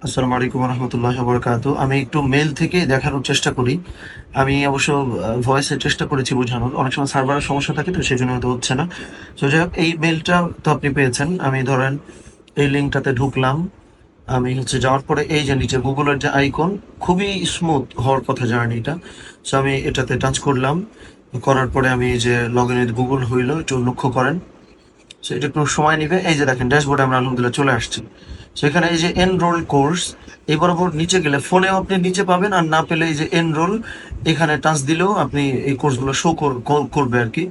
আসসালামু আলাইকুম রহমতুল্লাহ বরকাত। আমি একটু মেল থেকে দেখানোর চেষ্টা করি। আমি অবশ্য ভয়েসের চেষ্টা করেছি বোঝানোর, অনেক সময় সার্ভারের সমস্যা থাকে, তো সেই জন্য হয়তো হচ্ছে না। তো যাই হোক, এই মেলটা তো আপনি পেয়েছেন। আমি ধরেন এই লিঙ্কটাতে ঢুকলাম। আমি হচ্ছে যাওয়ার পরে এই যে নিচে গুগলের যে আইকন, খুবই স্মুথ হওয়ার কথা জার্নিটা। সো আমি এটাতে টাচ করলাম। করার পরে আমি এই যে লগ ইন উইথ গুগল হইলো, একটু লক্ষ্য করেন। সো এটা একটু সময় নিবে। এই যে দেখেন ড্যাশবোর্ডে আমরা আলহামদুলিল্লাহ চলে আসছি। সো এখানে এই যে এনরোল কোর্স, এই বরাবর নিচে গেলে ফোনেও আপনি নিচে পাবেন, আর না পেলে এই যে এনরোল, এখানে টাচ দিলেও আপনি এই কোর্সগুলো শো করবে আর কি।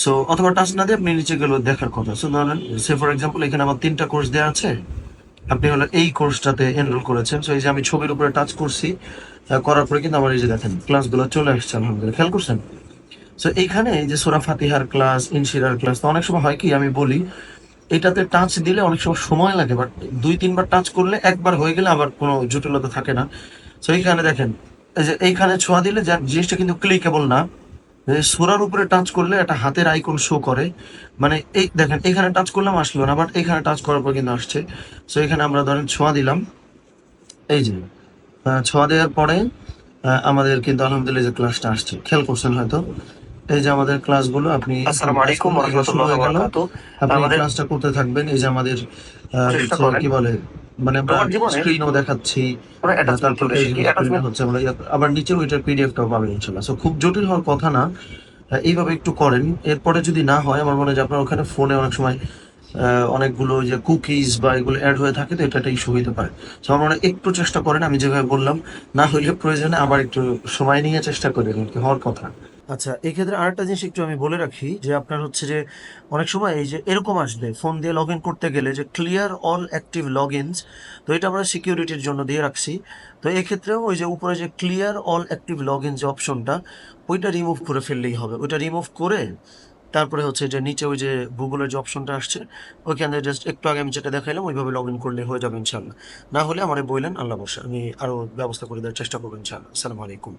সো অথবা টাচ না দিয়ে আপনি নিচে গেলেও দেখার কথা। সো ধরেন সে ফর এক্সাম্পল এখানে আমার 3টা কোর্স দেওয়া আছে। আপনি হলো এই কোর্সটাতে এনরোল করেছেন। সো এই যে আমি ছবির উপরে টাচ করছি, করার পরে কিন্তু আমার এই যে দেখেন ক্লাসগুলো চলে আসছে আলহামদুলিল্লাহ। খেয়াল করছেন? সো এইখানে এই যে সূরা ফাতিহার ক্লাস, ইনশিরার ক্লাস, তো অনেক সময় হয় কি আমি বলি, এটাতে টাচ দিলে অনেক সময় সময় লাগে, বাট 2-3 বার টাচ করলে একবার হয়ে গেলে আবার কোনো জটিলতা থাকে না। তো এইখানে দেখেন, এই যে এইখানে ছোঁয়া দিলে যা জিনিসটা কিন্তু ক্লিকেবল না। সূরার উপরে টাচ করলে একটা হাতের আইকন শো করে। মানে এই দেখেন এখানে টাচ করলাম আসলো না, বাট এখানে টাচ করার পর কিন্তু আসছে। সো এখানে আমরা ধরেন ছোঁয়া দিলাম। এই যে ছোঁয়া দেওয়ার পরে আমাদের কিন্তু আলহামদুলিল্লাহ যে ক্লাসটা আসছে, খেয়াল করছেন হয়তো। এই যে আমাদের ক্লাসগুলো আপনি আসসালামু আলাইকুম এগুলো শুরু রহমতুল্লাহ হয়ে গেল। বারাকাতু। আপনি এই আমাদের ক্লাসটা করতে থাকবেন। এই যে আমাদের চেষ্টা হচ্ছে করেন কি বলে, মানে আমরা তোমার জীবনে স্ক্রিনও দেখাচ্ছি। কোনো অ্যাটাচমেন্ট তারপর চলে এই এসে যে কি স্ক্রিনে অ্যাটাচমেন্ট হচ্ছে আমরা আবার নিচেও এটার পিডিএফটাও পাবেন ইনশাল্লাহ। সো খুব জটিল হওয়ার কথা না। এইভাবে একটু করেন। এরপরে যদি না হয়, আমার মনে হয় যে আপনার ওখানে ফোনে অনেক সময় অনেকগুলো যে কুকিজ বা এগুলো অ্যাড হয়ে থাকে, তো এটা একটা ইস্যু হইতে পারে। সো আমার মনে হয় একটু চেষ্টা করেন, আমি যেভাবে বললাম। না হইলে প্রয়োজনে আবার একটু সময় নিয়ে চেষ্টা করেন আর কি, হওয়ার কথা। আচ্ছা, এক্ষেত্রে আরেকটা জিনিস একটু আমি বলে রাখি, যে আপনার হচ্ছে যে অনেক সময় এই যে এরকম আসবে ফোন দিয়ে লগ ইন করতে গেলে যে ক্লিয়ার অল অ্যাক্টিভ লগ ইনস। তো এটা আমরা সিকিউরিটির জন্য দিয়ে রাখছি। তো এক্ষেত্রেও ওই যে উপরে যে clear all active log in যে অপশনটা, ওইটা রিমুভ করে ফেললেই হবে। ওইটা রিমুভ করে তারপরে হচ্ছে যে নিচে ওই যে গুগলের যে অপশনটা আসছে, ওইখানে জাস্ট একটু আগে আমি যেটা দেখাইলাম ওইভাবে লগ ইন করলে হয়ে যাবে ইনশাল্লাহ। না হলে আমারে বললেন, আল্লাহ বসা, আমি আরও ব্যবস্থা করে দেওয়ার চেষ্টা করবো ইনশাল্লাহ। আসসালামু আলাইকুম।